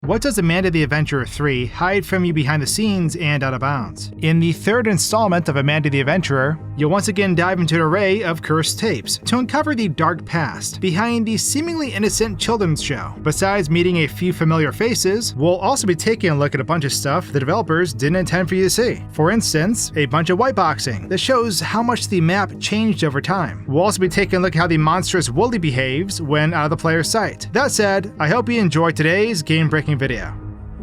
What does Amanda the Adventurer 3 hide from you behind the scenes and out of bounds? In the third installment of Amanda the Adventurer, you'll once again dive into an array of cursed tapes to uncover the dark past behind the seemingly innocent children's show. Besides meeting a few familiar faces, we'll also be taking a look at a bunch of stuff the developers didn't intend for you to see. For instance, a bunch of whiteboxing that shows how much the map changed over time. We'll also be taking a look at how the monstrous Wooly behaves when out of the player's sight. That said, I hope you enjoyed today's game-breaking video.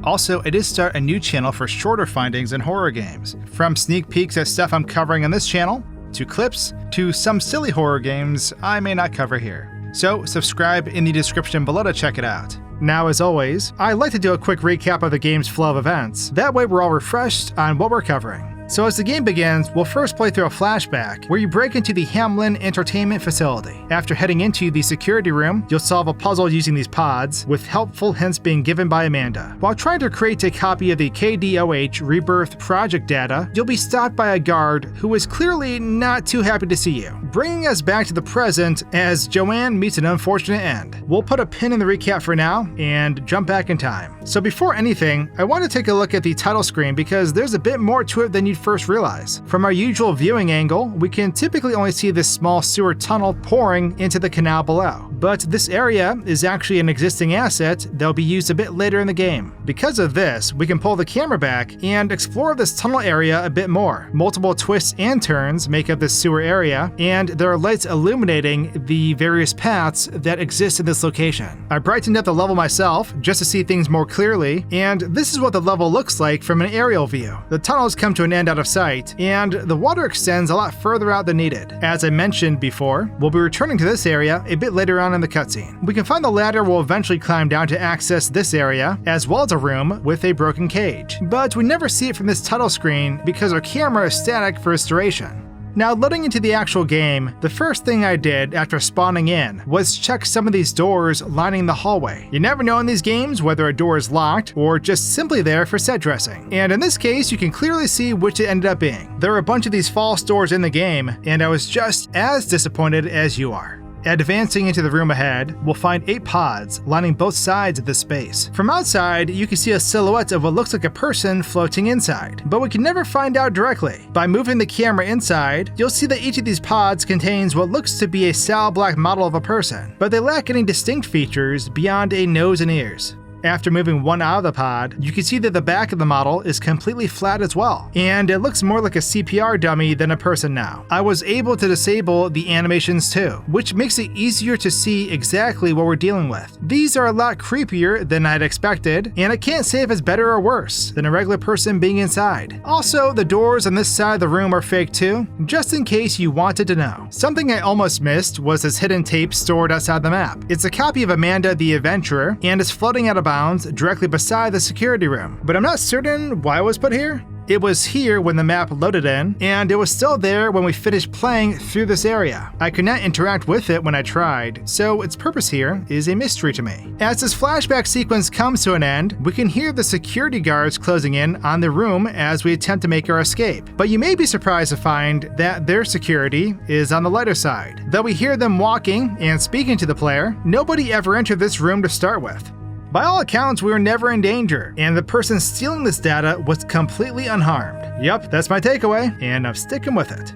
Also, I did start a new channel for shorter findings in horror games, from sneak peeks at stuff I'm covering on this channel, to clips, to some silly horror games I may not cover here. So subscribe in the description below to check it out. Now, as always, I like to do a quick recap of the game's flow of events. That way we're all refreshed on what we're covering. So as the game begins, we'll first play through a flashback where you break into the Hamlin Entertainment Facility. After heading into the security room, you'll solve a puzzle using these pods, with helpful hints being given by Amanda. While trying to create a copy of the KDOH Rebirth project data, you'll be stopped by a guard who is clearly not too happy to see you, bringing us back to the present as Joanne meets an unfortunate end. We'll put a pin in the recap for now and jump back in time. So before anything, I want to take a look at the title screen because there's a bit more to it than you'd first realize. From our usual viewing angle, we can typically only see this small sewer tunnel pouring into the canal below. But this area is actually an existing asset that'll be used a bit later in the game. Because of this, we can pull the camera back and explore this tunnel area a bit more. Multiple twists and turns make up this sewer area, and there are lights illuminating the various paths that exist in this location. I brightened up the level myself just to see things more clearly, and this is what the level looks like from an aerial view. The tunnels come to an end out of sight, and the water extends a lot further out than needed. As I mentioned before, we'll be returning to this area a bit later on in the cutscene. We can find the ladder we'll eventually climb down to access this area, as well as a room with a broken cage. But we never see it from this title screen because our camera is static for its duration. Now, loading into the actual game, the first thing I did after spawning in was check some of these doors lining the hallway. You never know in these games whether a door is locked or just simply there for set dressing. And in this case, you can clearly see which it ended up being. There are a bunch of these false doors in the game, and I was just as disappointed as you are. Advancing into the room ahead, we'll find 8 pods lining both sides of this space. From outside, you can see a silhouette of what looks like a person floating inside, but we can never find out directly. By moving the camera inside, you'll see that each of these pods contains what looks to be a Sal Black model of a person, but they lack any distinct features beyond a nose and ears. After moving one out of the pod, you can see that the back of the model is completely flat as well, and it looks more like a CPR dummy than a person now. I was able to disable the animations too, which makes it easier to see exactly what we're dealing with. These are a lot creepier than I'd expected, and I can't say if it's better or worse than a regular person being inside. Also, the doors on this side of the room are fake too, just in case you wanted to know. Something I almost missed was this hidden tape stored outside the map. It's a copy of Amanda the Adventurer, and it's floating out of bounds directly beside the security room, but I'm not certain why it was put here. It was here when the map loaded in, and it was still there when we finished playing through this area. I could not interact with it when I tried, so its purpose here is a mystery to me. As this flashback sequence comes to an end, we can hear the security guards closing in on the room as we attempt to make our escape. But you may be surprised to find that their security is on the lighter side. Though we hear them walking and speaking to the player, nobody ever entered this room to start with. By all accounts, we were never in danger, and the person stealing this data was completely unharmed. Yep, that's my takeaway, and I'm sticking with it.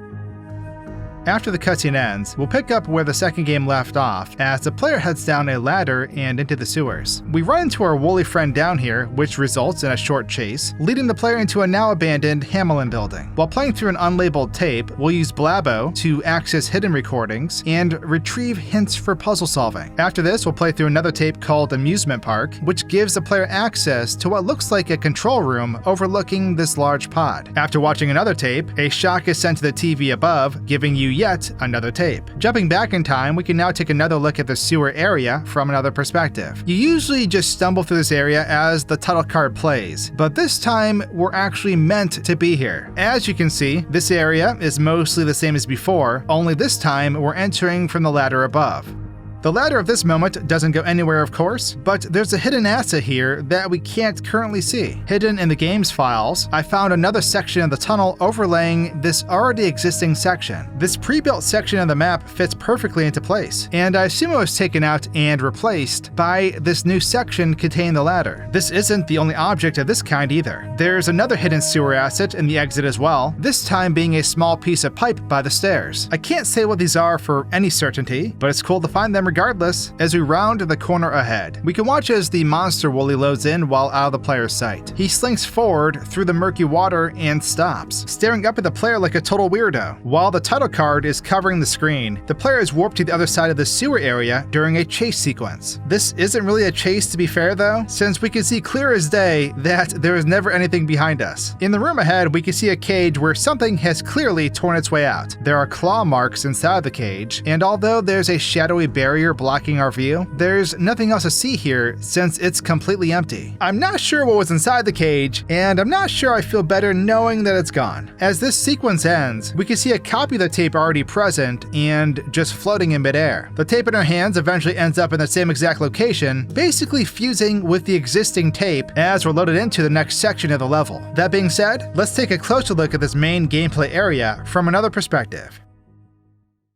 After the cutscene ends, we'll pick up where the second game left off as the player heads down a ladder and into the sewers. We run into our woolly friend down here, which results in a short chase, leading the player into a now abandoned Hamlin building. While playing through an unlabeled tape, we'll use Blabo to access hidden recordings and retrieve hints for puzzle solving. After this, we'll play through another tape called Amusement Park, which gives the player access to what looks like a control room overlooking this large pod. After watching another tape, a shock is sent to the TV above, giving you yet another tape. Jumping back in time, we can now take another look at the sewer area from another perspective. You usually just stumble through this area as the title card plays, but this time we're actually meant to be here. As you can see, this area is mostly the same as before, only this time we're entering from the ladder above. The ladder at this moment doesn't go anywhere, of course, but there's a hidden asset here that we can't currently see. Hidden in the game's files, I found another section of the tunnel overlaying this already existing section. This pre-built section of the map fits perfectly into place, and I assume it was taken out and replaced by this new section containing the ladder. This isn't the only object of this kind either. There's another hidden sewer asset in the exit as well, this time being a small piece of pipe by the stairs. I can't say what these are for any certainty, but it's cool to find them regardless as we round the corner ahead. We can watch as the monster Wooly loads in while out of the player's sight. He slinks forward through the murky water and stops, staring up at the player like a total weirdo. While the title card is covering the screen, the player is warped to the other side of the sewer area during a chase sequence. This isn't really a chase to be fair though, since we can see clear as day that there is never anything behind us. In the room ahead, we can see a cage where something has clearly torn its way out. There are claw marks inside the cage, and although there's a shadowy barrier blocking our view, there's nothing else to see here since it's completely empty. I'm not sure what was inside the cage, and I'm not sure I feel better knowing that it's gone. As this sequence ends, we can see a copy of the tape already present and just floating in midair. The tape in our hands eventually ends up in the same exact location, basically fusing with the existing tape as we're loaded into the next section of the level. That being said, let's take a closer look at this main gameplay area from another perspective.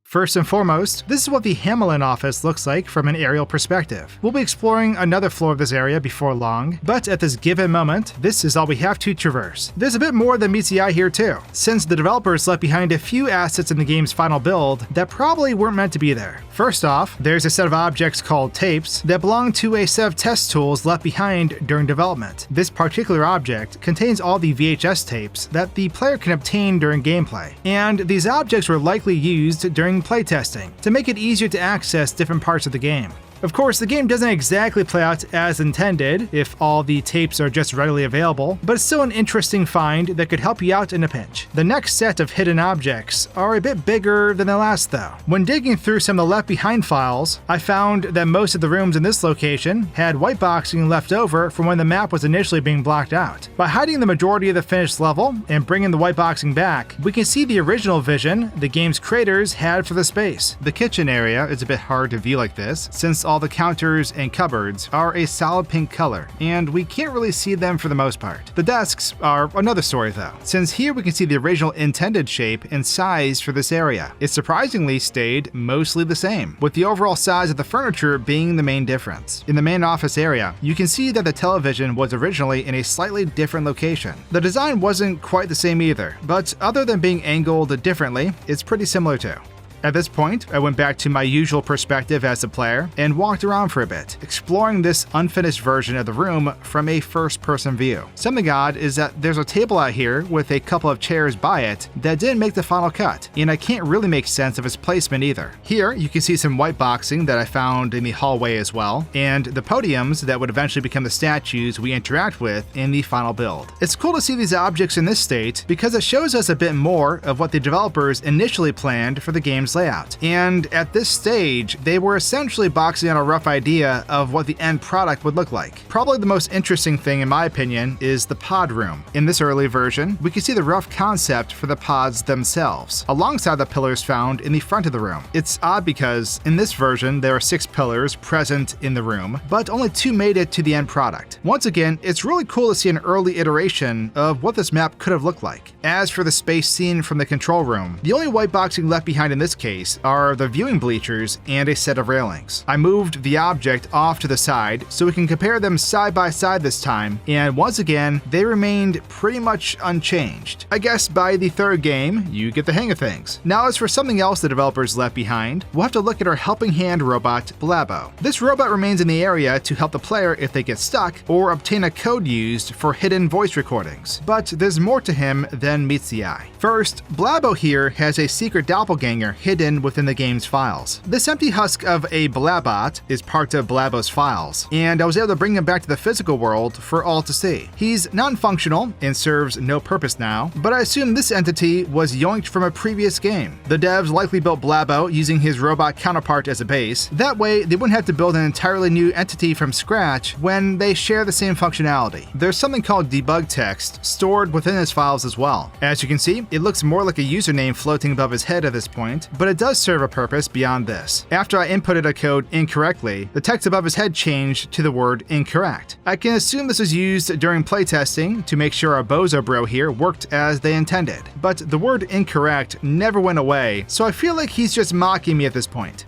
First and foremost, this is what the Ellinian office looks like from an aerial perspective. We'll be exploring another floor of this area before long, but at this given moment, this is all we have to traverse. There's a bit more than meets the eye here too, since the developers left behind a few assets in the game's final build that probably weren't meant to be there. First off, there's a set of objects called tapes that belong to a set of test tools left behind during development. This particular object contains all the VHS tapes that the player can obtain during gameplay, and these objects were likely used during playtesting to make it easier to access different parts of the game. Of course, the game doesn't exactly play out as intended if all the tapes are just readily available, but it's still an interesting find that could help you out in a pinch. The next set of hidden objects are a bit bigger than the last though. When digging through some of the left behind files, I found that most of the rooms in this location had white boxing left over from when the map was initially being blocked out. By hiding the majority of the finished level and bringing the white boxing back, we can see the original vision the game's creators had for the space. The kitchen area is a bit hard to view like this, since all the counters and cupboards are a solid pink color, and we can't really see them for the most part. The desks are another story though, since here we can see the original intended shape and size for this area. It surprisingly stayed mostly the same, with the overall size of the furniture being the main difference. In the main office area, you can see that the television was originally in a slightly different location. The design wasn't quite the same either, but other than being angled differently, it's pretty similar too. At this point, I went back to my usual perspective as a player and walked around for a bit, exploring this unfinished version of the room from a first-person view. Something odd is that there's a table out here with a couple of chairs by it that didn't make the final cut, and I can't really make sense of its placement either. Here, you can see some white boxing that I found in the hallway as well, and the podiums that would eventually become the statues we interact with in the final build. It's cool to see these objects in this state because it shows us a bit more of what the developers initially planned for the game's layout. And at this stage, they were essentially boxing out a rough idea of what the end product would look like. Probably the most interesting thing in my opinion is the pod room. In this early version, we can see the rough concept for the pods themselves, alongside the pillars found in the front of the room. It's odd because in this version, there are 6 pillars present in the room, but only 2 made it to the end product. Once again, it's really cool to see an early iteration of what this map could have looked like. As for the space seen from the control room, the only white boxing left behind in this case are the viewing bleachers and a set of railings. I moved the object off to the side so we can compare them side by side this time, and once again, they remained pretty much unchanged. I guess by the third game, you get the hang of things. Now as for something else the developers left behind, we'll have to look at our helping hand robot, Blabo. This robot remains in the area to help the player if they get stuck or obtain a code used for hidden voice recordings, but there's more to him than meets the eye. First, Blabo here has a secret doppelganger hidden within the game's files. This empty husk of a Blabot is part of Blabo's files, and I was able to bring him back to the physical world for all to see. He's non-functional and serves no purpose now, but I assume this entity was yoinked from a previous game. The devs likely built Blabo using his robot counterpart as a base. That way, they wouldn't have to build an entirely new entity from scratch when they share the same functionality. There's something called debug text stored within his files as well. As you can see, it looks more like a username floating above his head at this point but it does serve a purpose beyond this. After I inputted a code incorrectly, the text above his head changed to the word incorrect. I can assume this was used during playtesting to make sure our bozo bro here worked as they intended, but the word incorrect never went away, so I feel like he's just mocking me at this point.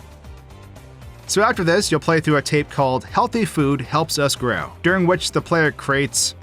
So after this, you'll play through a tape called Healthy Food Helps Us Grow, during which the player creates,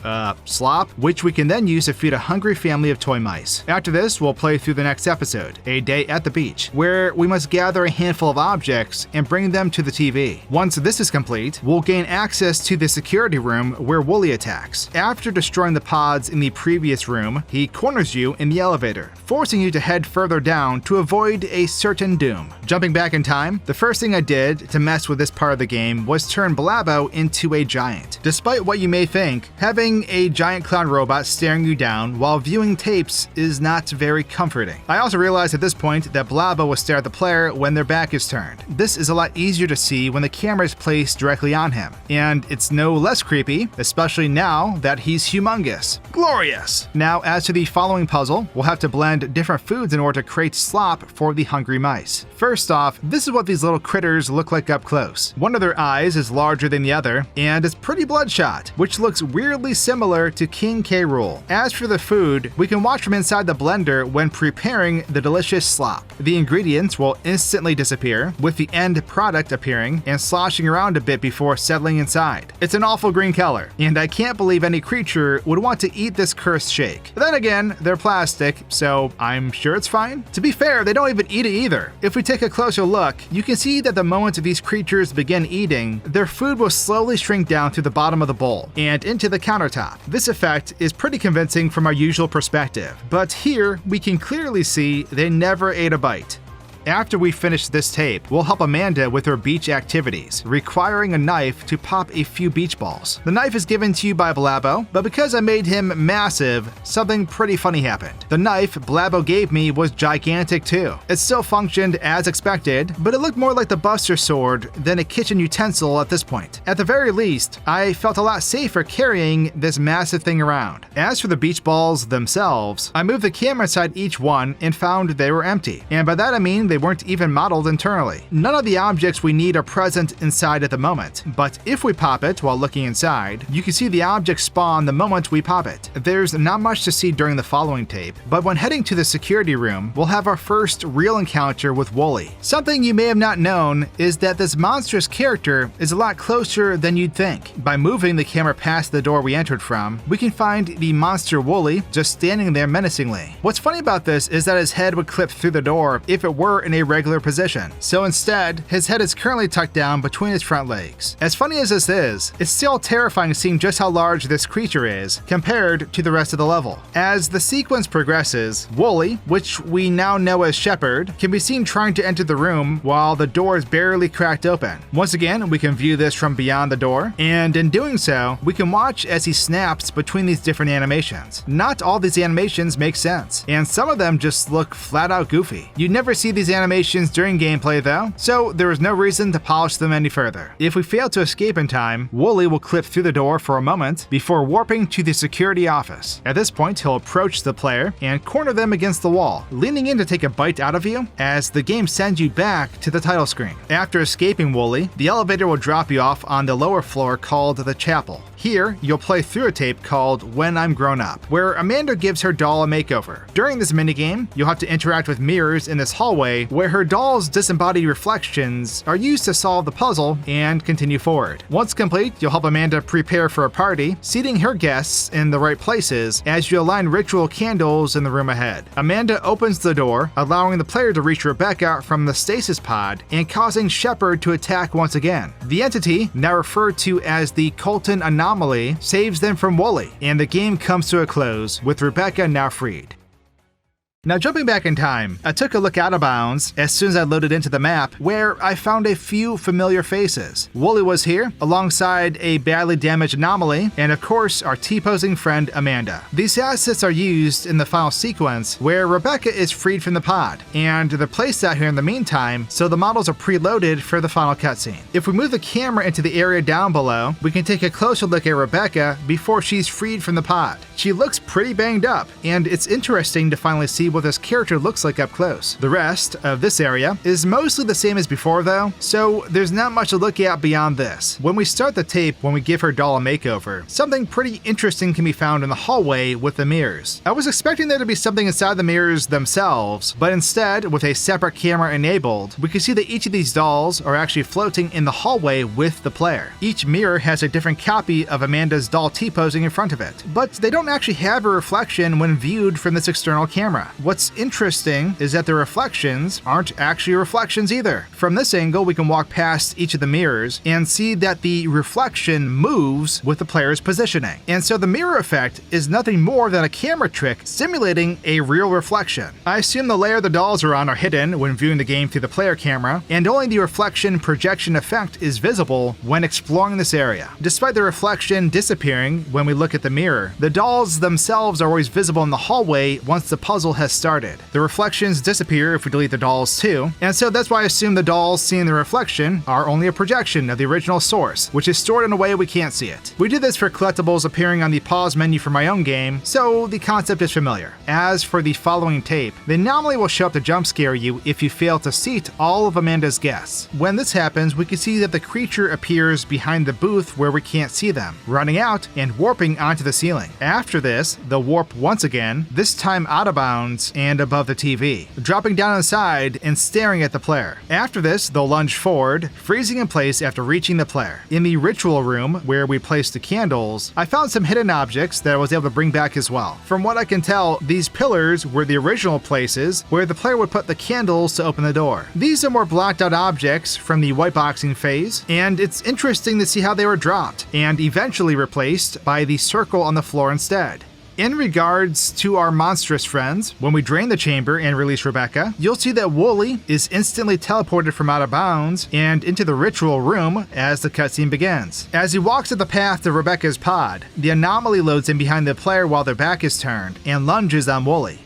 slop, which we can then use to feed a hungry family of toy mice. After this, we'll play through the next episode, A Day at the Beach, where we must gather a handful of objects and bring them to the TV. Once this is complete, we'll gain access to the security room where Wooly attacks. After destroying the pods in the previous room, he corners you in the elevator, forcing you to head further down to avoid a certain doom. Jumping back in time, the first thing I did to mess with this part of the game was turn Blabo into a giant. Despite what you may think, having a giant clown robot staring you down while viewing tapes is not very comforting. I also realized at this point that Blabo will stare at the player when their back is turned. This is a lot easier to see when the camera is placed directly on him, and it's no less creepy, especially now that he's humongous. Glorious! Now, as to the following puzzle, we'll have to blend different foods in order to create slop for the hungry mice. First off, this is what these little critters look like up close. One of their eyes is larger than the other and is pretty bloodshot, which looks weirdly similar to King K. Rool. As for the food, we can watch from inside the blender when preparing the delicious slop. The ingredients will instantly disappear, with the end product appearing and sloshing around a bit before settling inside. It's an awful green color, and I can't believe any creature would want to eat this cursed shake. But then again, they're plastic, so I'm sure it's fine. To be fair, they don't even eat it either. If we take a closer look, you can see that the moment these creatures begin eating, their food will slowly shrink down to the bottom of the bowl and into the countertop. This effect is pretty convincing from our usual perspective, but here we can clearly see they never ate a bite. After we finish this tape, we'll help Amanda with her beach activities, requiring a knife to pop a few beach balls. The knife is given to you by Blabo, but because I made him massive, something pretty funny happened. The knife Blabo gave me was gigantic too. It still functioned as expected, but it looked more like the Buster Sword than a kitchen utensil at this point. At the very least, I felt a lot safer carrying this massive thing around. As for the beach balls themselves, I moved the camera inside each one and found they were empty, and by that I mean they weren't even modeled internally. None of the objects we need are present inside at the moment, but if we pop it while looking inside, you can see the object spawn the moment we pop it. There's not much to see during the following tape, but when heading to the security room, we'll have our first real encounter with Wooly. Something you may have not known is that this monstrous character is a lot closer than you'd think. By moving the camera past the door we entered from, we can find the monster Wooly just standing there menacingly. What's funny about this is that his head would clip through the door if it were in a regular position. So instead, his head is currently tucked down between his front legs. As funny as this is, it's still terrifying seeing just how large this creature is compared to the rest of the level. As the sequence progresses, Wooly, which we now know as Shepherd, can be seen trying to enter the room while the door is barely cracked open. Once again, we can view this from beyond the door, and in doing so, we can watch as he snaps between these different animations. Not all these animations make sense, and some of them just look flat out goofy. You'd never see these animations during gameplay though, so there is no reason to polish them any further. If we fail to escape in time, Wooly will clip through the door for a moment before warping to the security office. At this point, he'll approach the player and corner them against the wall, leaning in to take a bite out of you as the game sends you back to the title screen. After escaping Wooly, the elevator will drop you off on the lower floor called the Chapel. Here, you'll play through a tape called When I'm Grown Up, where Amanda gives her doll a makeover. During this minigame, you'll have to interact with mirrors in this hallway where her doll's disembodied reflections are used to solve the puzzle and continue forward. Once complete, you'll help Amanda prepare for a party, seating her guests in the right places as you align ritual candles in the room ahead. Amanda opens the door, allowing the player to reach Rebecca from the stasis pod and causing Shepherd to attack once again. The entity, now referred to as the Colton Anomaly, saves them from Wooly, and the game comes to a close with Rebecca now freed. Now jumping back in time, I took a look out of bounds as soon as I loaded into the map, where I found a few familiar faces. Wooly was here, alongside a badly damaged Anomaly, and of course our T-posing friend Amanda. These assets are used in the final sequence, where Rebecca is freed from the pod, and they're placed out here in the meantime, so the models are preloaded for the final cutscene. If we move the camera into the area down below, we can take a closer look at Rebecca before she's freed from the pod. She looks pretty banged up, and it's interesting to finally see what this character looks like up close. The rest of this area is mostly the same as before though, so there's not much to look at beyond this. When we start the tape, when we give her doll a makeover, something pretty interesting can be found in the hallway with the mirrors. I was expecting there to be something inside the mirrors themselves, but instead, with a separate camera enabled, we can see that each of these dolls are actually floating in the hallway with the player. Each mirror has a different copy of Amanda's doll T-posing in front of it, but they don't actually have a reflection when viewed from this external camera. What's interesting is that the reflections aren't actually reflections either. From this angle, we can walk past each of the mirrors and see that the reflection moves with the player's positioning. And so the mirror effect is nothing more than a camera trick simulating a real reflection. I assume the layer the dolls are on are hidden when viewing the game through the player camera, and only the reflection projection effect is visible when exploring this area. Despite the reflection disappearing when we look at the mirror, the dolls themselves are always visible in the hallway once the puzzle has started. The reflections disappear if we delete the dolls too, and so that's why I assume the dolls seeing the reflection are only a projection of the original source, which is stored in a way we can't see it. We did this for collectibles appearing on the pause menu for my own game, so the concept is familiar. As for the following tape, the anomaly will show up to jump scare you if you fail to seat all of Amanda's guests. When this happens, we can see that the creature appears behind the booth where we can't see them, running out and warping onto the ceiling. After this, they'll warp once again, this time out of bounds and above the TV, dropping down inside and staring at the player. After this, they'll lunge forward, freezing in place after reaching the player. In the ritual room, where we placed the candles, I found some hidden objects that I was able to bring back as well. From what I can tell, these pillars were the original places where the player would put the candles to open the door. These are more blocked out objects from the whiteboxing phase, and it's interesting to see how they were dropped, and eventually replaced by the circle on the floor instead. In regards to our monstrous friends, when we drain the chamber and release Rebecca, you'll see that Wooly is instantly teleported from out of bounds and into the ritual room as the cutscene begins. As he walks up the path to Rebecca's pod, the anomaly loads in behind the player while their back is turned and lunges on Wooly.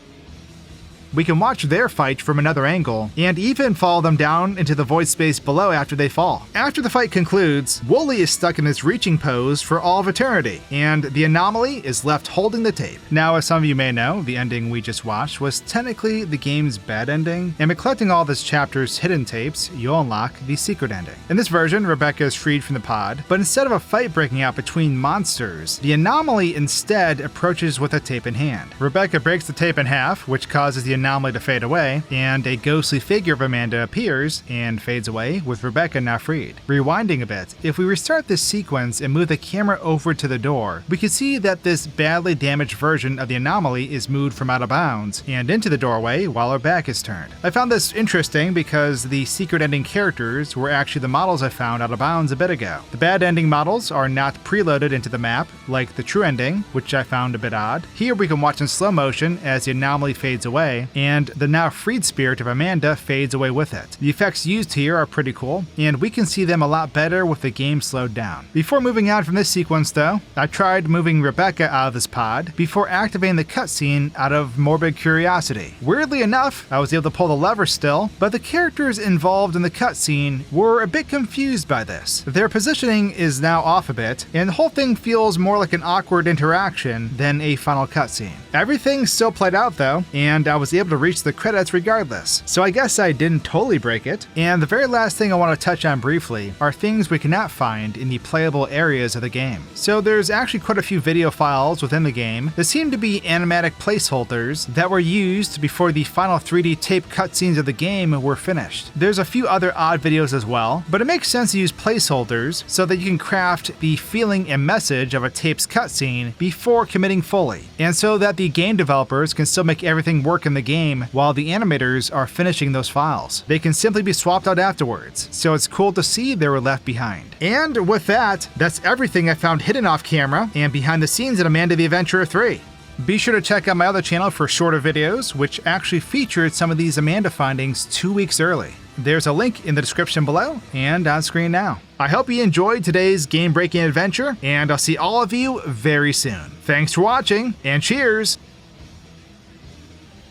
We can watch their fight from another angle, and even follow them down into the void space below after they fall. After the fight concludes, Wooly is stuck in this reaching pose for all of eternity, and the anomaly is left holding the tape. Now, as some of you may know, the ending we just watched was technically the game's bad ending, and by collecting all this chapter's hidden tapes, you'll unlock the secret ending. In this version, Rebecca is freed from the pod, but instead of a fight breaking out between monsters, the anomaly instead approaches with a tape in hand. Rebecca breaks the tape in half, which causes the anomaly to fade away, and a ghostly figure of Amanda appears and fades away, with Rebecca now freed. Rewinding a bit, if we restart this sequence and move the camera over to the door, we can see that this badly damaged version of the anomaly is moved from out of bounds and into the doorway while her back is turned. I found this interesting because the secret ending characters were actually the models I found out of bounds a bit ago. The bad ending models are not preloaded into the map like the true ending, which I found a bit odd. Here we can watch in slow motion as the anomaly fades away, and the now freed spirit of Amanda fades away with it. The effects used here are pretty cool, and we can see them a lot better with the game slowed down. Before moving on from this sequence though, I tried moving Rebecca out of this pod before activating the cutscene out of morbid curiosity. Weirdly enough, I was able to pull the lever still, but the characters involved in the cutscene were a bit confused by this. Their positioning is now off a bit, and the whole thing feels more like an awkward interaction than a final cutscene. Everything still played out though, and I was able to reach the credits regardless, so I guess I didn't totally break it. And the very last thing I want to touch on briefly are things we cannot find in the playable areas of the game. So there's actually quite a few video files within the game that seem to be animatic placeholders that were used before the final 3D tape cutscenes of the game were finished. There's a few other odd videos as well, but it makes sense to use placeholders so that you can craft the feeling and message of a tape's cutscene before committing fully, and so that the game developers can still make everything work in the game while the animators are finishing those files. They can simply be swapped out afterwards, so it's cool to see they were left behind. And with that, that's everything I found hidden off camera and behind the scenes in Amanda the Adventurer 3. Be sure to check out my other channel for shorter videos, which actually featured some of these Amanda findings 2 weeks early. There's a link in the description below and on screen now. I hope you enjoyed today's game-breaking adventure, and I'll see all of you very soon. Thanks for watching, and cheers!